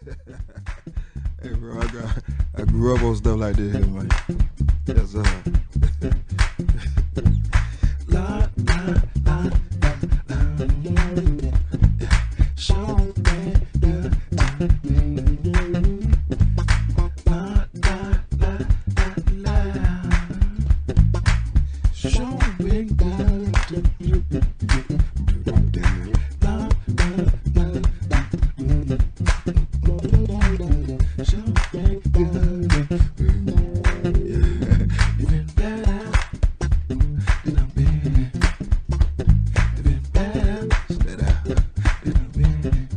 Hey, bro, I grew up on stuff like this here, man. Yes, La, la, la, la, la. Show me the la, la, la, la, la. Show me the la, la, show me the you've been better than I've been. You've been better than I've been.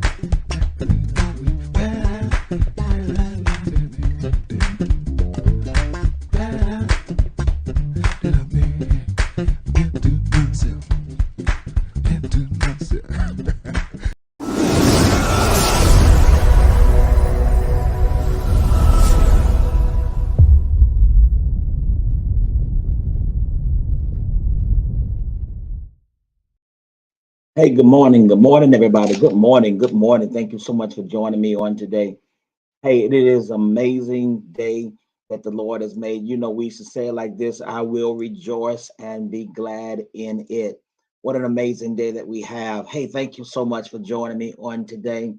Hey, good morning. Good morning, everybody. Good morning. Good morning. Thank you so much for joining me on today. Hey, it is amazing day that the Lord has made. You know, we used to say it like this: I will rejoice and be glad in it. What an amazing day that we have. Hey, thank you so much for joining me on today.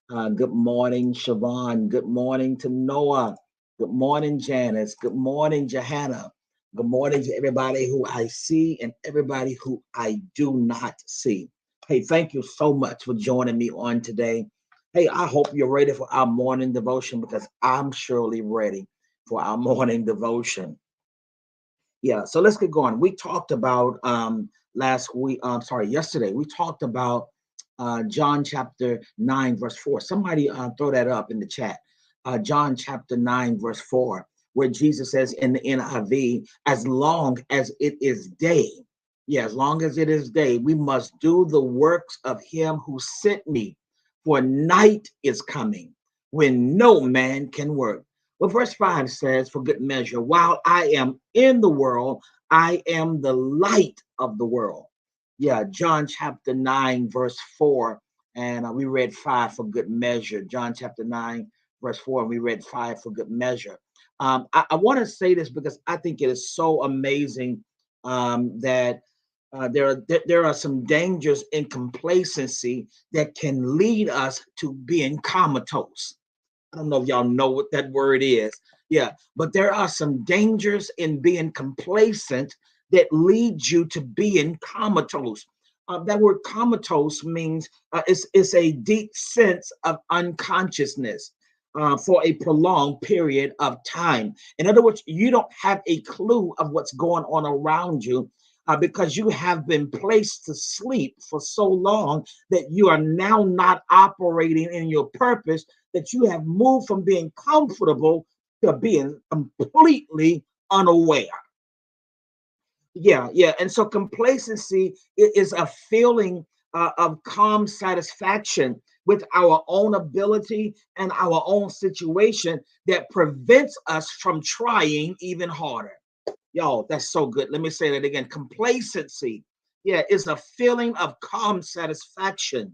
Good morning, Siobhan. Good morning to Noah. Good morning, Janice. Good morning, Johanna. Good morning to everybody who I see and everybody who I do not see. Hey, thank you so much for joining me on today. Hey, I hope you're ready for our morning devotion because I'm surely ready for our morning devotion. Yeah, so let's get going. We talked about last week, sorry, yesterday, we talked about John chapter 9, verse 4. Somebody throw that up in the chat. John chapter 9, verse 4, where Jesus says in the NIV, as long as it is day, yeah, as long as it is day, we must do the works of him who sent me, for night is coming when no man can work. Well, verse 5 says, for good measure, while I am in the world, I am the light of the world. Yeah, John chapter 9, verse 4. And we read 5 for good measure. John chapter 9, verse 4, and we read 5 for good measure. I want to say this because I think it is so amazing that there are some dangers in complacency that can lead us to being comatose. I don't know if y'all know what that word is. Yeah, but there are some dangers in being complacent that lead you to being comatose. That word comatose means it's a deep sense of unconsciousness for a prolonged period of time. In other words, you don't have a clue of what's going on around you because you have been placed to sleep for so long that you are now not operating in your purpose, that you have moved from being comfortable to being completely unaware. Yeah. And so complacency is a feeling of calm satisfaction with our own ability and our own situation that prevents us from trying even harder. Yo, that's so good. Let me say that again. Complacency, yeah, is a feeling of calm satisfaction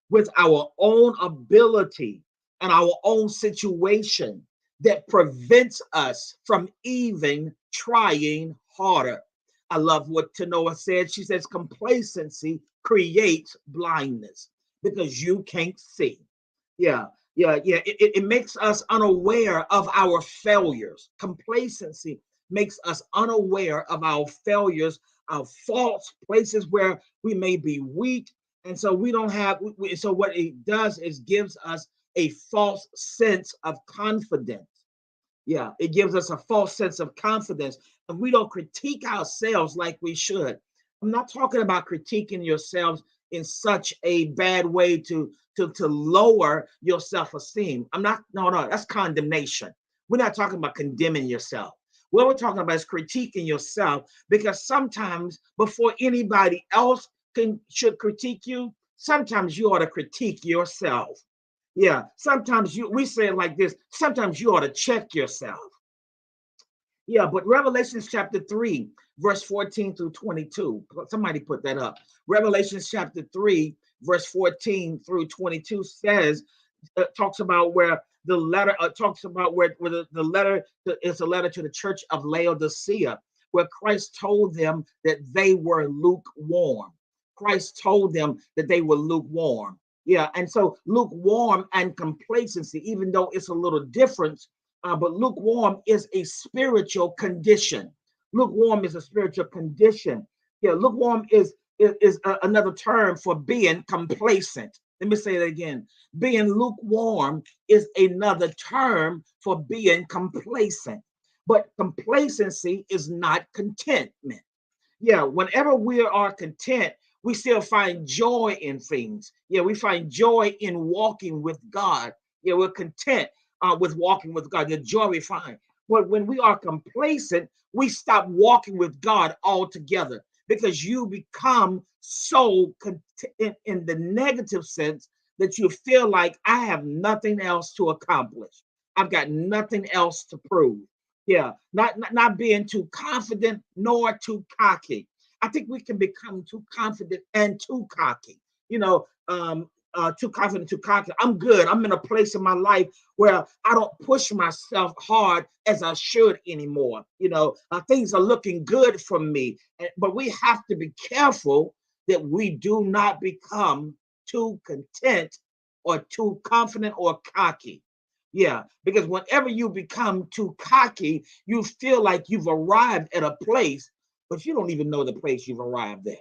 with our own ability and our own situation that prevents us from even trying harder. I love what Tanoa said. She says complacency creates blindness because you can't see. Yeah, yeah. It makes us unaware of our failures. Complacency makes us unaware of our failures, our faults, places where we may be weak. And so we don't have, so what it does is gives us a false sense of confidence. Yeah, it gives us a false sense of confidence. And we don't critique ourselves like we should. I'm not talking about critiquing yourselves in such a bad way to lower your self-esteem. I'm not, no, that's condemnation. We're not talking about condemning yourself. What we're talking about is critiquing yourself because sometimes before anybody else should critique you, sometimes you ought to critique yourself. Yeah, sometimes we say it like this, sometimes you ought to check yourself. Yeah, but Revelations chapter 3, verse 14 through 22. Somebody put that up. Revelations chapter 3, verse 14 through 22 says talks about where the letter talks about where the letter is a letter to the church of Laodicea, where Christ told them that they were lukewarm. Christ told them that they were lukewarm. Yeah, and so lukewarm and complacency, even though it's a little different, but lukewarm is a spiritual condition. Lukewarm is a spiritual condition. Yeah, lukewarm is another term for being complacent. Let me say that again. Being lukewarm is another term for being complacent. But complacency is not contentment. Yeah, whenever we are content, we still find joy in things. Yeah, we find joy in walking with God. Yeah, we're content with walking with God. The joy we find. But when we are complacent, we stop walking with God altogether because you become so in the negative sense that you feel like I have nothing else to accomplish. I've got nothing else to prove. Yeah, not being too confident nor too cocky. I think we can become too confident and too cocky. You know, too confident, too cocky. I'm good. I'm in a place in my life where I don't push myself hard as I should anymore. Things are looking good for me. But we have to be careful that we do not become too content or too confident or cocky. Yeah, because whenever you become too cocky, you feel like you've arrived at a place, but you don't even know the place you've arrived at.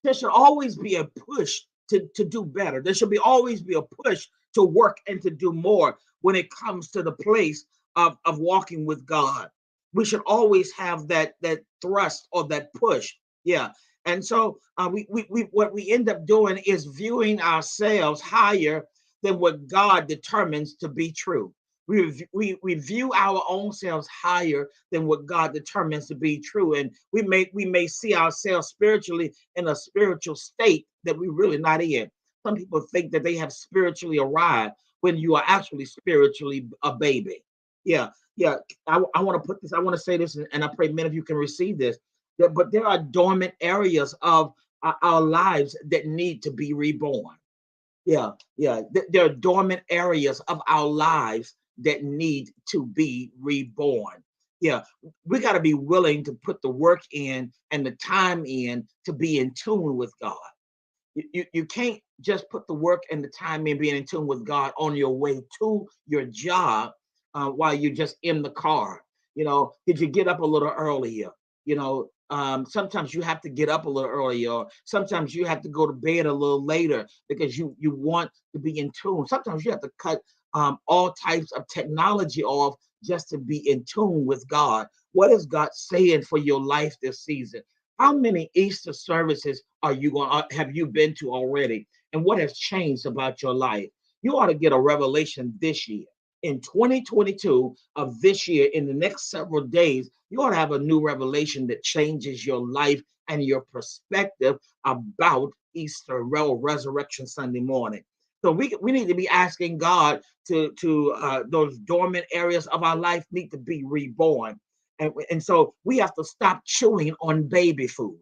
There should always be a push to do better. There should be always be a push to work and to do more when it comes to the place of walking with God. We should always have that thrust or that push. Yeah. And so we what we end up doing is viewing ourselves higher than what God determines to be true. We view our own selves higher than what God determines to be true. And we may see ourselves spiritually in a spiritual state that we're really not in. Some people think that they have spiritually arrived when you are actually spiritually a baby. Yeah, yeah. I want to put this, I want to say this, and I pray many of you can receive this. But there are dormant areas of our lives that need to be reborn. Yeah, yeah. There are dormant areas of our lives that need to be reborn. Yeah, we got to be willing to put the work in and the time in to be in tune with God. You can't just put the work and the time in being in tune with God on your way to your job while you're just in the car. Did you get up a little earlier? Sometimes you have to get up a little earlier, or sometimes you have to go to bed a little later because you want to be in tune. Sometimes you have to cut all types of technology off just to be in tune with God. What is God saying for your life this season? How many Easter services have you been to already? And what has changed about your life? You ought to get a revelation this year. In 2022 of this year, in the next several days, you ought to have a new revelation that changes your life and your perspective about Easter, Resurrection Sunday morning. So we need to be asking God to those dormant areas of our life need to be reborn. And so we have to stop chewing on baby food.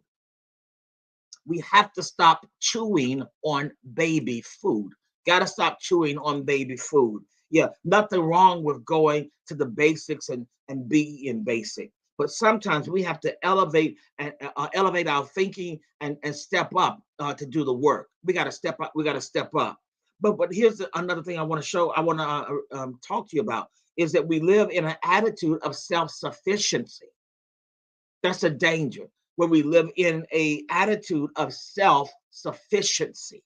We have to stop chewing on baby food. Got to stop chewing on baby food. Yeah, nothing wrong with going to the basics and being basic. But sometimes we have to elevate and elevate our thinking and step up to do the work. We got to step up. We got to step up. But here's another thing I want to show. I want to talk to you about is that we live in an attitude of self-sufficiency. That's a danger where we live in a attitude of self-sufficiency.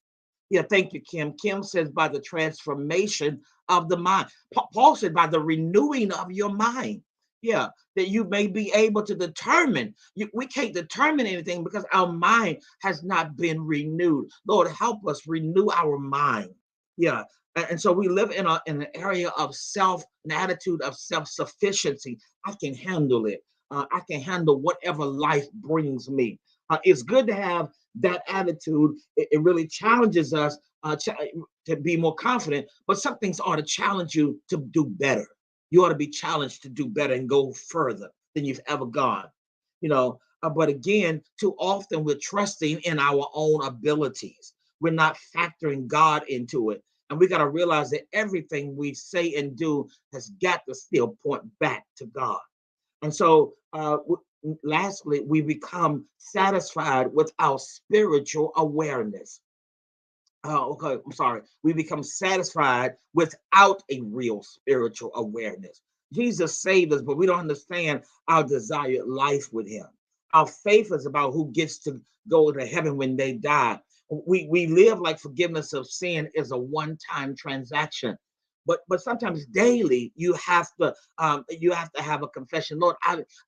Yeah, thank you, Kim. Kim says by the transformation of the mind. Paul said by the renewing of your mind. Yeah, that you may be able to determine. We can't determine anything because our mind has not been renewed. Lord, help us renew our mind. Yeah, and so we live in an area of an attitude of self-sufficiency. I can handle it. I can handle whatever life brings me. It's good to have that attitude. It really challenges us to be more confident, but some things ought to challenge you to do better. You ought to be challenged to do better and go further than you've ever gone. But again, too often we're trusting in our own abilities. We're not factoring God into it. And we got to realize that everything we say and do has got to still point back to God. And so, lastly, we become satisfied with our spiritual awareness. Okay, I'm sorry. We become satisfied without a real spiritual awareness. Jesus saved us, but we don't understand our desired life with him. Our faith is about who gets to go to heaven when they die. We live like forgiveness of sin is a one-time transaction. But sometimes daily you have to have a confession. Lord,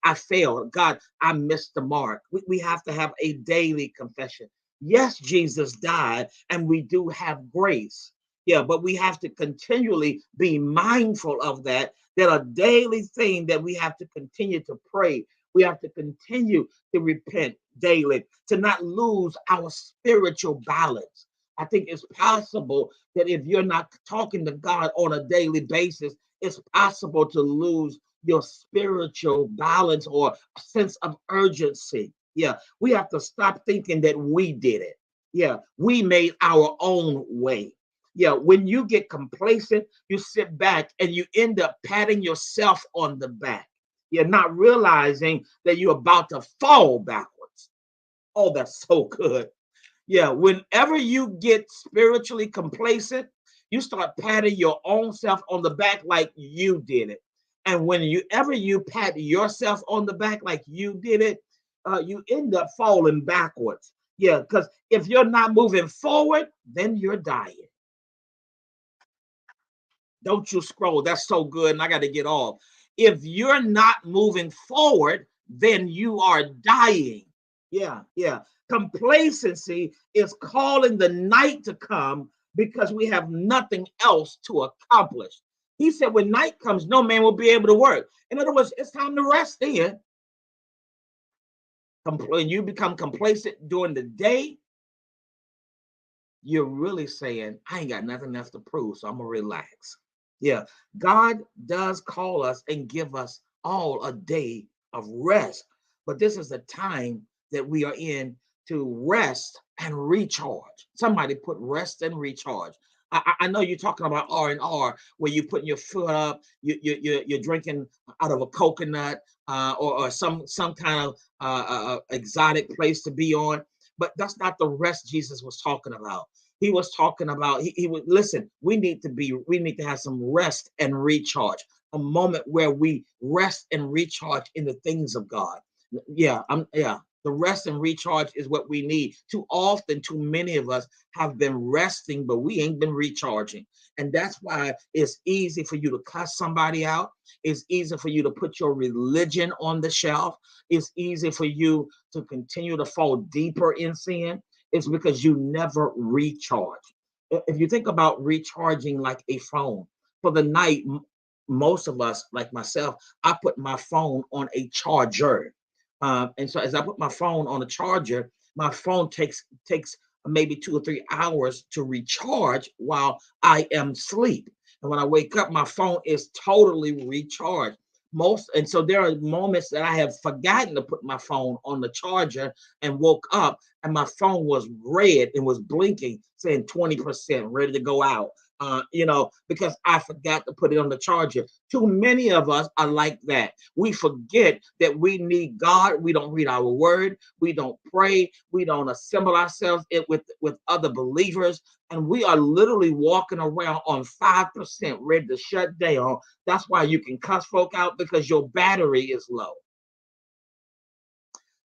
I failed. God, I missed the mark. We have to have a daily confession. Yes, Jesus died, and we do have grace. Yeah, but we have to continually be mindful of that. That a daily thing that we have to continue to pray. We have to continue to repent daily to not lose our spiritual balance. I think it's possible that if you're not talking to God on a daily basis, it's possible to lose your spiritual balance or sense of urgency. Yeah, we have to stop thinking that we did it. Yeah, we made our own way. Yeah, when you get complacent, you sit back and you end up patting yourself on the back. You're not realizing that you're about to fall backwards. Oh, that's so good. Yeah, whenever you get spiritually complacent, you start patting your own self on the back like you did it. And when you ever you pat yourself on the back like you did it, you end up falling backwards. Yeah, because if you're not moving forward, then you're dying. Don't you scroll. That's so good. And I got to get off. If you're not moving forward, then you are dying. Yeah, yeah. Complacency is calling the night to come because we have nothing else to accomplish. He said, when night comes, no man will be able to work. In other words, it's time to rest in. When you become complacent during the day, you're really saying, I ain't got nothing else to prove, so I'm going to relax. Yeah, God does call us and give us all a day of rest. But this is the time that we are in to rest and recharge. Somebody put rest and recharge. I know you're talking about R&R, where you're putting your foot up, you're drinking out of a coconut or some kind of exotic place to be on. But that's not the rest Jesus was talking about. He was talking about he would listen. We need to have some rest and recharge, a moment where we rest and recharge in the things of God. Yeah. The rest and recharge is what we need. Too often, too many of us have been resting, but we ain't been recharging. And that's why it's easy for you to cuss somebody out. It's easy for you to put your religion on the shelf. It's easy for you to continue to fall deeper in sin. It's because you never recharge. If you think about recharging like a phone, for the night, most of us, like myself, I put my phone on a charger. And so as I put my phone on a charger, my phone takes maybe 2 or 3 hours to recharge while I am asleep. And when I wake up, my phone is totally recharged. And so there are moments that I have forgotten to put my phone on the charger and woke up and my phone was red and was blinking, saying 20% ready to go out. Because I forgot to put it on the charger. Too many of us are like that. We forget that we need God. We don't read our word. We don't pray. We don't assemble ourselves with other believers. And we are literally walking around on 5%, ready to shut down. That's why you can cuss folk out, because your battery is low.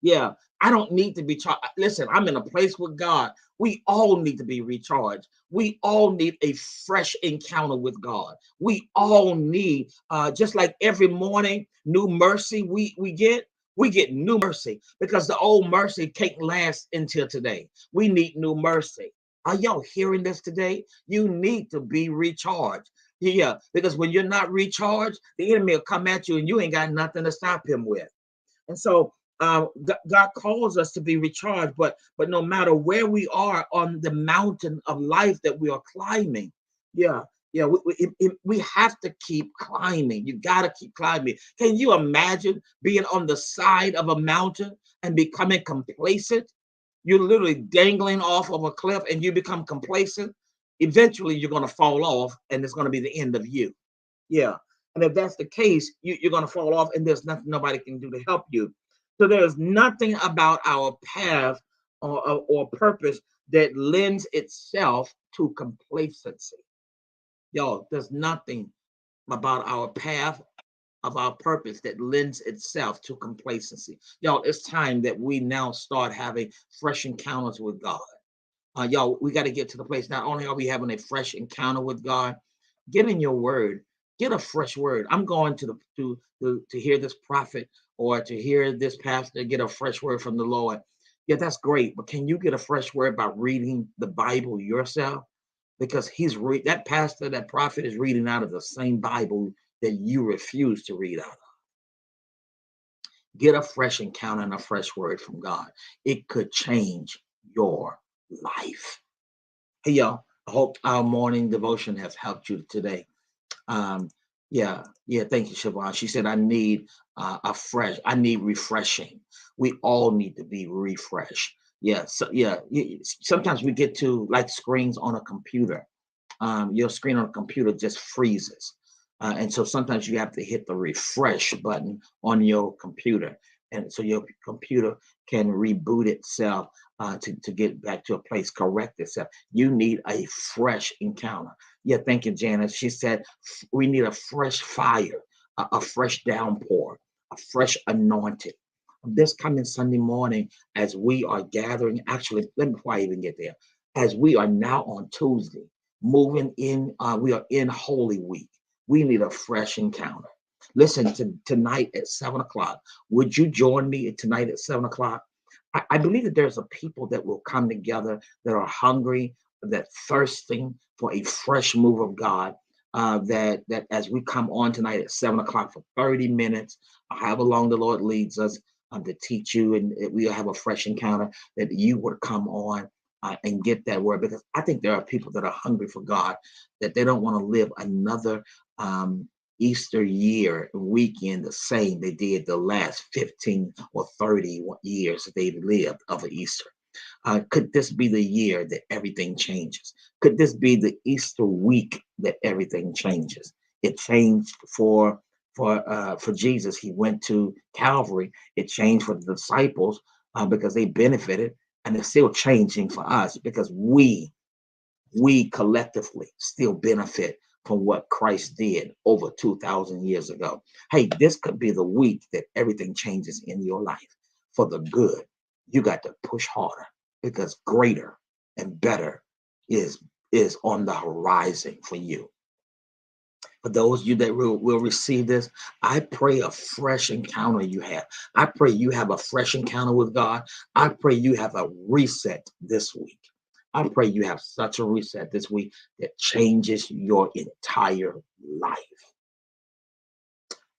Yeah, I don't need to be charged. Listen, I'm in a place with God. We all need to be recharged. We all need a fresh encounter with God. We all need, just like every morning, new mercy we get new mercy because the old mercy can't last until today. We need new mercy. Are y'all hearing this today? You need to be recharged. Yeah, because when you're not recharged, the enemy will come at you and you ain't got nothing to stop him with. And so God calls us to be recharged, but no matter where we are on the mountain of life that we are climbing, yeah, yeah, we have to keep climbing. You got to keep climbing. Can you imagine being on the side of a mountain and becoming complacent? You're literally dangling off of a cliff and you become complacent. eventually you're going to fall off and it's going to be the end of you. Yeah. And if that's the case, you're going to fall off and there's nothing nobody can do to help you. So there's nothing about our path or purpose that lends itself to complacency. Y'all, there's nothing about our path of our purpose that lends itself to complacency. Y'all, it's time that we now start having fresh encounters with God. Y'all, we got to get to the place. Not only are we having a fresh encounter with God, get in your word, get a fresh word. I'm going to hear this prophet or to hear this pastor get a fresh word from the Lord. Yeah, that's great. But can you get a fresh word by reading the Bible yourself? Because that pastor, that prophet is reading out of the same Bible that you refuse to read out of. Get a fresh encounter and a fresh word from God. It could change your life. Hey, y'all, I hope our morning devotion has helped you today. Um, yeah, thank you, Siobhan. She said, I need I need refreshing. We all need to be refreshed. Yeah, so yeah, sometimes we get to like screens on a computer. Your screen on a computer just freezes. And so sometimes you have to hit the refresh button on your computer. And so your computer can reboot itself to get back to a place, correct itself. You need a fresh encounter. Yeah, thank you, Janice. She said we need a fresh fire, a fresh downpour, a fresh anointing. This coming Sunday morning, as we are gathering, actually, let me before I even get there, as we are now on Tuesday, moving in, we are in Holy Week. We need a fresh encounter. Listen to tonight at 7 o'clock. Would you join me tonight at 7 o'clock? I believe that there's a people that will come together that are hungry, that thirsting for a fresh move of God. That as we come on tonight at 7 o'clock for 30 minutes, however long the Lord leads us to teach you, and we'll have a fresh encounter, that you would come on and get that word, because I think there are people that are hungry for God, that they don't want to live another Easter year weekend the same they did the last 15 or 30 years that they lived of an Easter. Could this be the year that everything changes? Could this be the Easter week that everything changes? It changed for Jesus. He went to Calvary. It changed for the disciples because they benefited, and it's still changing for us because we collectively still benefit from what Christ did over 2,000 years ago. Hey, this could be the week that everything changes in your life for the good. You got to push harder because greater and better is on the horizon for you. For those of you that will receive this, I pray a fresh encounter you have. I pray you have a fresh encounter with God. I pray you have a reset this week. I pray you have such a reset this week that changes your entire life.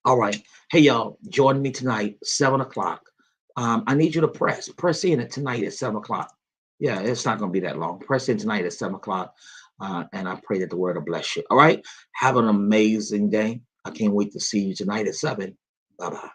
All right. Hey, y'all, join me tonight, 7 o'clock. I need you to press in it tonight at 7 o'clock. Yeah, it's not going to be that long. Press in tonight at 7 o'clock. And I pray that the word will bless you. All right. Have an amazing day. I can't wait to see you tonight at 7. Bye-bye.